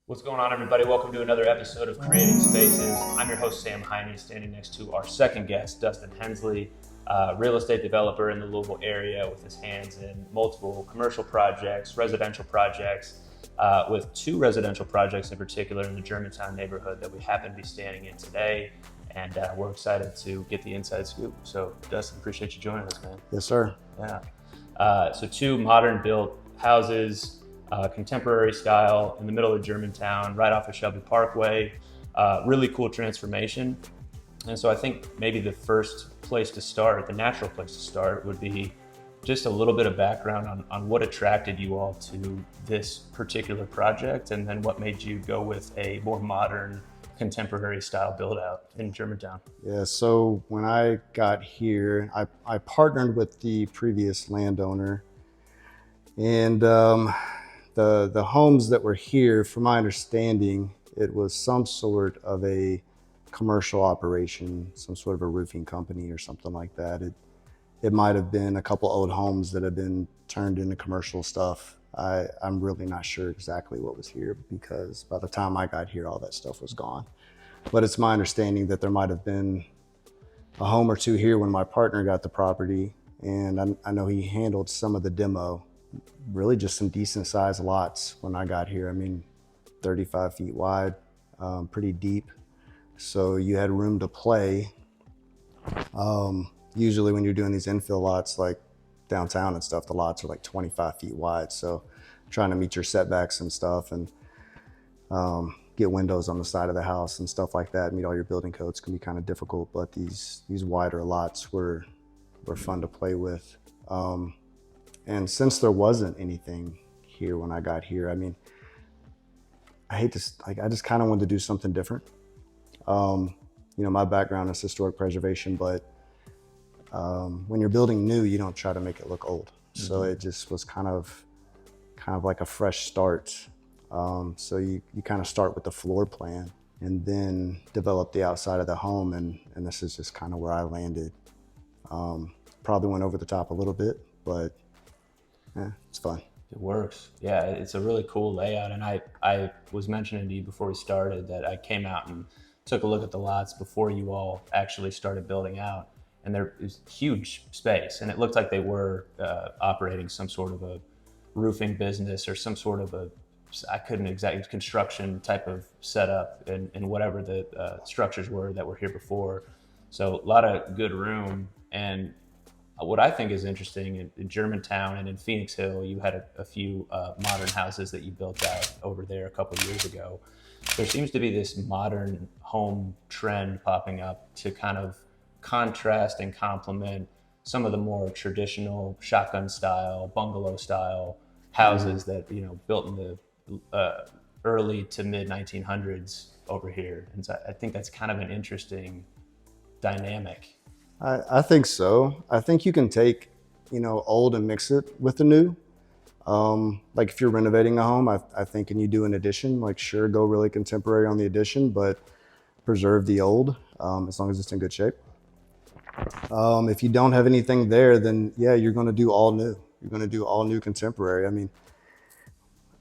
What's going on, everybody? Welcome to another episode of Creating Spaces. I'm your host, Sam Heine, standing next to our second guest, Dustin Hensley, real estate developer in the Louisville area with his hands in multiple commercial projects, residential projects, with two residential projects in particular in the Germantown neighborhood that we happen to be standing in today. And we're excited to get the inside scoop. So, Dustin, appreciate you joining us, man. Yes, sir. Yeah. So two modern built houses, contemporary style in the middle of Germantown, right off of Shelby Parkway. Really cool transformation. And so I think maybe the first place to start, the natural place to start, would be just a little bit of background on what attracted you all to this particular project, and then what made you go with a more modern, contemporary style build out in Germantown. Yeah, so when I got here, I partnered with the previous landowner, and the homes that were here, from my understanding, it was some sort of a commercial operation, some sort of a roofing company or something like that. It might have been a couple old homes that have been turned into commercial stuff. I'm really not sure exactly what was here, because by the time I got here, all that stuff was gone. But it's my understanding that there might have been a home or two here when my partner got the property, and I know he handled some of the demo. Really just some decent sized lots when I got here. I mean, 35 feet wide, pretty deep. So you had room to play. Usually when you're doing these infill lots like downtown and stuff, the lots are like 25 feet wide. So trying to meet your setbacks and stuff, and get windows on the side of the house and stuff like that, meet all your building codes, can be kind of difficult. But these wider lots were fun to play with. And since there wasn't anything here when I got here, I mean, I just kind of wanted to do something different. My background is historic preservation, but when you're building new, you don't try to make it look old. Mm-hmm. So it just was kind of like a fresh start. So you kind of start with the floor plan and then develop the outside of the home. And this is just kind of where I landed. Probably went over the top a little bit, but yeah, it's fun. It works. Yeah, it's a really cool layout. And I was mentioning to you before we started that I came out and took a look at the lots before you all actually started building out. And there is huge space. And it looked like they were operating some sort of a roofing business or some sort of I couldn't exactly, construction type of setup and whatever the structures were that were here before. So a lot of good room. And what I think is interesting in Germantown and in Phoenix Hill, you had a few modern houses that you built out over there a couple of years ago. There seems to be this modern home trend popping up to kind of contrast and complement some of the more traditional shotgun style, bungalow style houses that, built in the early to mid 1900s over here. And so I think that's kind of an interesting dynamic. I think so. I think you can take, old and mix it with the new. Like if you're renovating a home, I think, and you do an addition, like sure, go really contemporary on the addition, but preserve the old, as long as it's in good shape. If you don't have anything there, then yeah, you're going to do all new. You're going to do all new contemporary. I mean,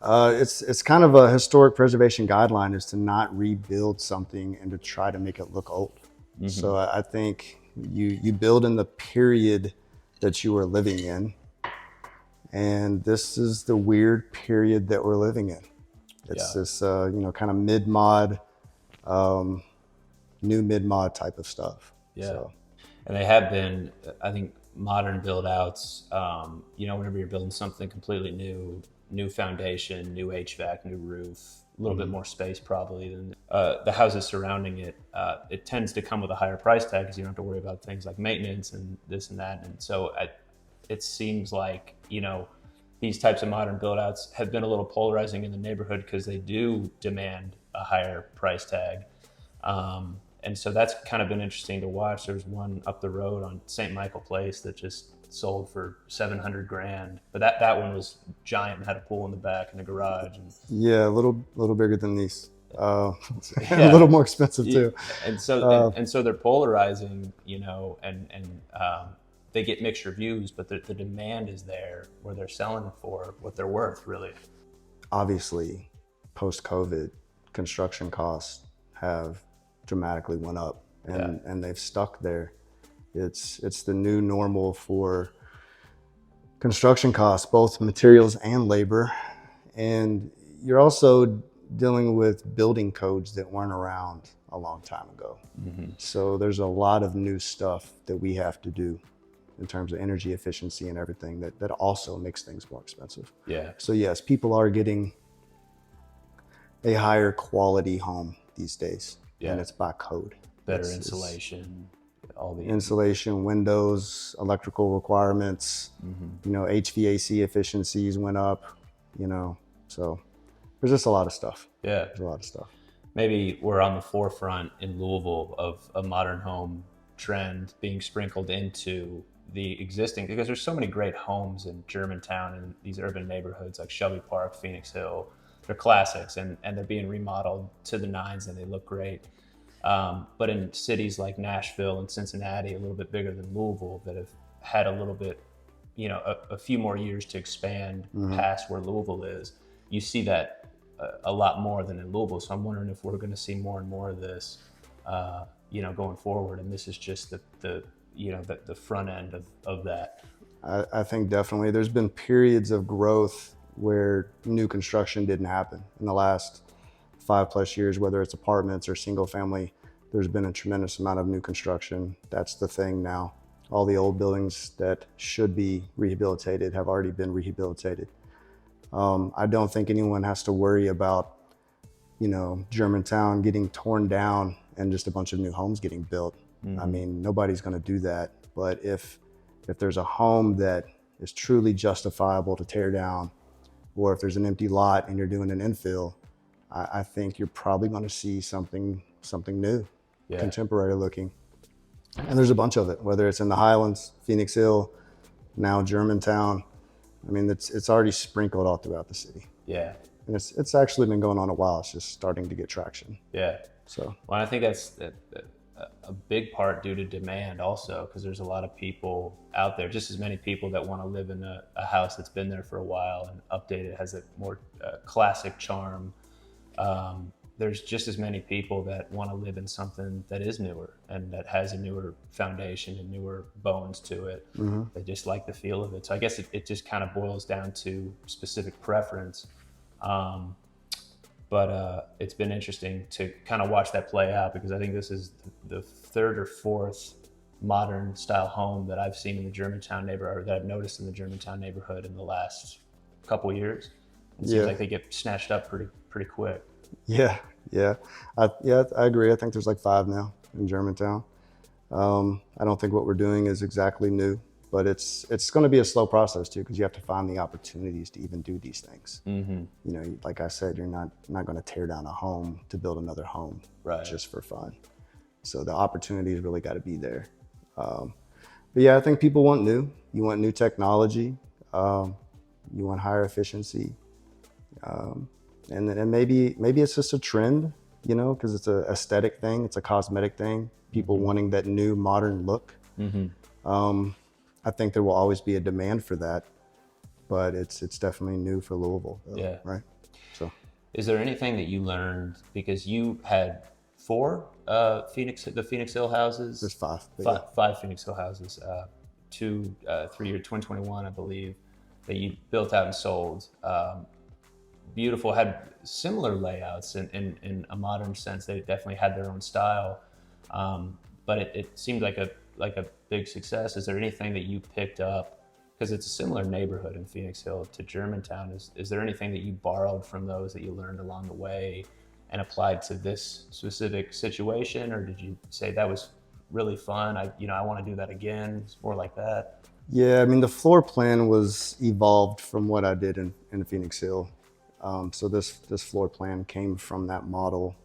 it's kind of a historic preservation guideline, is to not rebuild something and to try to make it look old. Mm-hmm. So I think you build in the period that you are living in, and this is the weird period that we're living in. It's this kind of mid-mod, new mid-mod type of stuff. Yeah. So. And they have been, I think, modern build outs, whenever you're building something completely new foundation, new HVAC, new roof, a little bit more space probably than the houses surrounding it. It tends to come with a higher price tag because you don't have to worry about things like maintenance and this and that. And so it seems like, these types of modern build outs have been a little polarizing in the neighborhood because they do demand a higher price tag. And so that's kind of been interesting to watch. There's one up the road on St. Michael Place that just sold for $700,000, but that one was giant and had a pool in the back and a garage. And yeah, a little bigger than these. A little more expensive too. And so they're polarizing, and they get mixed reviews, but the demand is there where they're selling for what they're worth, really. Obviously, post-COVID, construction costs have dramatically went up, and they've stuck there. It's the new normal for construction costs, both materials and labor. And you're also dealing with building codes that weren't around a long time ago. So there's a lot of new stuff that we have to do in terms of energy efficiency and everything that also makes things more expensive. Yeah. So yes, people are getting a higher quality home these days, and it's by code. Better insulation, all the insulation, windows, electrical requirements, you know, HVAC efficiencies went up, you know, so there's just a lot of stuff. Yeah. There's a lot of stuff. Maybe we're on the forefront in Louisville of a modern home trend being sprinkled into the existing, because there's so many great homes in Germantown and these urban neighborhoods like Shelby Park, Phoenix Hill. They're classics, and they're being remodeled to the nines, and they look great. But in cities like Nashville and Cincinnati, a little bit bigger than Louisville, that have had a little bit, you know, a few more years to expand past where Louisville is, you see that a lot more than in Louisville. So I'm wondering if we're going to see more and more of this, you know, going forward. And this is just the front end of that. I think definitely there's been periods of growth where new construction didn't happen in the last 5+ years, whether it's apartments or single family. There's been a tremendous amount of new construction. That's the thing now. All the old buildings that should be rehabilitated have already been rehabilitated. I don't think anyone has to worry about, you know, Germantown getting torn down and just a bunch of new homes getting built. I mean, nobody's going to do that. But if there's a home that is truly justifiable to tear down, or if there's an empty lot and you're doing an infill, I think you're probably going to see something new, contemporary looking. And there's a bunch of it, whether it's in the Highlands, Phoenix Hill, now Germantown. I mean, it's already sprinkled all throughout the city. Yeah. And it's actually been going on a while. It's just starting to get traction. Yeah. So. Well, I think that's a big part due to demand also, because there's a lot of people out there, just as many people that want to live in a house that's been there for a while and update it, has a more classic charm. There's just as many people that want to live in something that is newer and that has a newer foundation and newer bones to it. They just like the feel of it. So I guess it just kind of boils down to specific preference. But it's been interesting to kind of watch that play out, because I think this is the third or fourth modern style home that I've seen in the Germantown neighborhood, or that I've noticed in the Germantown neighborhood in the last couple of years. It seems like they get snatched up pretty quick. Yeah. I agree. I think there's like 5 now in Germantown. I don't think what we're doing is exactly new, but it's going to be a slow process too, because you have to find the opportunities to even do these things. You know, like I said, you're not going to tear down a home to build another home just for fun. So the opportunities really got to be there. But yeah, I think people want new. You want new technology. You want higher efficiency. And maybe it's just a trend, you know, because it's an aesthetic thing. It's a cosmetic thing. People wanting that new modern look. I think there will always be a demand for that, but it's definitely new for Louisville, though, right? So, is there anything that you learned, because you had 4 the Phoenix Hill houses? There's 5. 5 Phoenix Hill houses, 2, 3 year 2021, I believe, that you built out and sold. Beautiful, had similar layouts in a modern sense. They definitely had their own style, but it seemed like a big success. Is there anything that you picked up, because it's a similar neighborhood in Phoenix Hill to Germantown? Is there anything that you borrowed from those that you learned along the way and applied to this specific situation, or did you say that was really fun, I want to do that again? It's more like that. Yeah, I mean, the floor plan was evolved from what I did in Phoenix Hill. So this floor plan came from that model.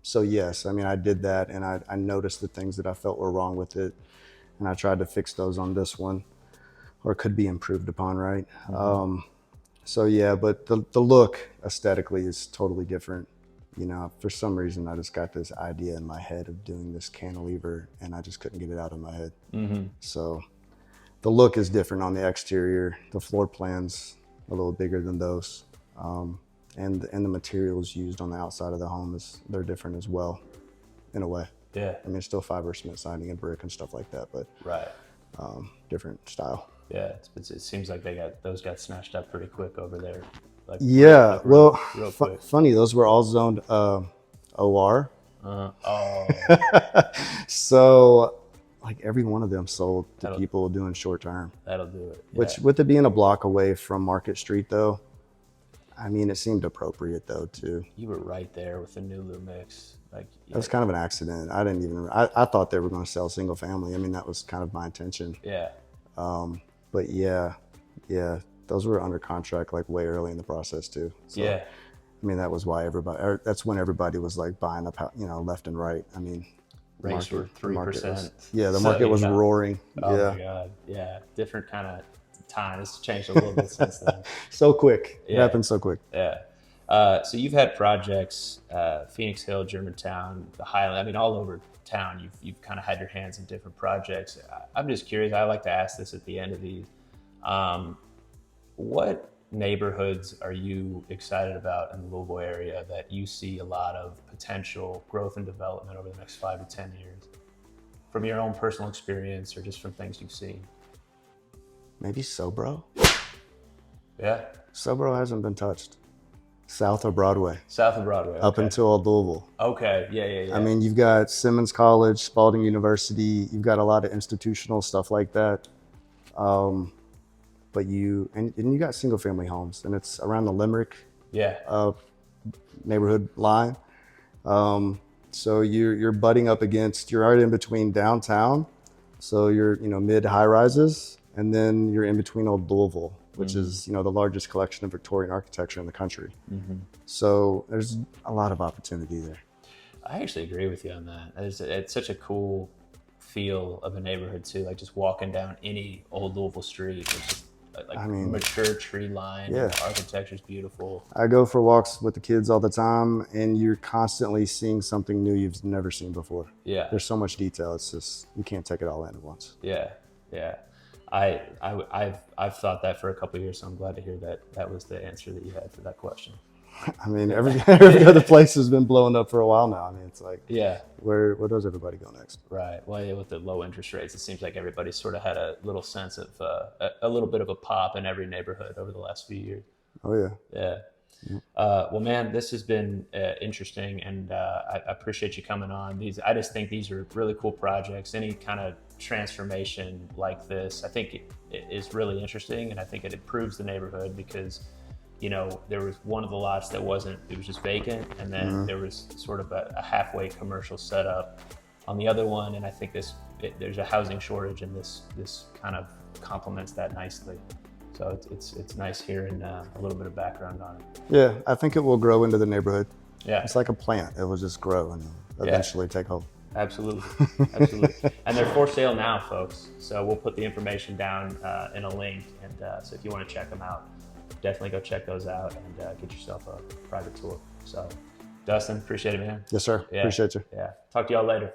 So yes, I mean, I did that, and I noticed the things that I felt were wrong with it, and I tried to fix those on this one, or could be improved upon, right? So yeah, but the look aesthetically is totally different. You know, for some reason, I just got this idea in my head of doing this cantilever, and I just couldn't get it out of my head. So the look is different on the exterior. The floor plan's a little bigger than those. and the materials used on the outside of the home they're different as well, in a way. Yeah. I mean, it's still fiber cement siding and brick and stuff like that, but Right. different style. Yeah, it seems like those got snatched up pretty quick over there. Like Yeah, well, real quick. funny, those were all zoned OR. Oh, So like every one of them sold to people doing short term. that'll do it. Yeah. Which, with it being a block away from Market Street, though, I mean, it seemed appropriate though too. You were right there with the Nulu mix. Like, That was kind of an accident. I thought they were going to sell single family. I mean, that was kind of my intention. Yeah. But yeah, those were under contract like way early in the process too. So, Yeah. I mean, that's when everybody was like buying up, left and right. I mean, Rates were 3%. Yeah, the market was roaring. Oh Yeah. my God. Yeah. Different kind of time. It's changed a little bit since then. So quick. It Yeah. happened so quick. Yeah. So you've had projects, Phoenix Hill, Germantown, the Highland. I mean, all over town. You've kind of had your hands in different projects. I'm just curious. I like to ask this at the end of these. What neighborhoods are you excited about in the Louisville area that you see a lot of potential growth and development over the next 5 to 10 years, from your own personal experience or just from things you've seen? Maybe Sobro. Yeah. Sobro hasn't been touched. South of Broadway. South of Broadway. Up Okay. until Louisville. Okay. Yeah. I mean, you've got Simmons College, Spalding University. You've got a lot of institutional stuff like that. But you got single family homes, and it's around the Limerick neighborhood line. So you're butting up against, you're right in between downtown. So you're, mid high rises, and then you're in between old Louisville, which is, the largest collection of Victorian architecture in the country. So there's a lot of opportunity there. I actually agree with you on that. It's such a cool feel of a neighborhood too. Like just walking down any old Louisville street, it's just mature tree line. Yeah. The architecture's beautiful. I go for walks with the kids all the time, and you're constantly seeing something new you've never seen before. Yeah. There's so much detail. It's just, you can't take it all in at once. Yeah. I've thought that for a couple of years, so I'm glad to hear that was the answer that you had for that question. I mean, every other place has been blowing up for a while now. I mean, it's like, where does everybody go next? Right. Well, yeah, with the low interest rates, it seems like everybody sort of had a little sense of a little bit of a pop in every neighborhood over the last few years. Oh yeah. Yeah. Well, man, this has been interesting, and I appreciate you coming on. I just think these are really cool projects. Any kind of transformation like this, I think it is really interesting, and I think it improves the neighborhood because, there was one of the lots it was just vacant, and then there was sort of a halfway commercial setup on the other one, and I think there's a housing shortage, and this kind of complements that nicely. So it's nice hearing a little bit of background on it. Yeah, I think it will grow into the neighborhood. Yeah. It's like a plant. It will just grow and eventually take hold. Absolutely. And they're for sale now, folks. So we'll put the information down in a link. And so if you want to check them out, definitely go check those out and get yourself a private tour. So Dustin, appreciate it, man. Yes, sir. Yeah. Appreciate you. Yeah. Talk to y'all later.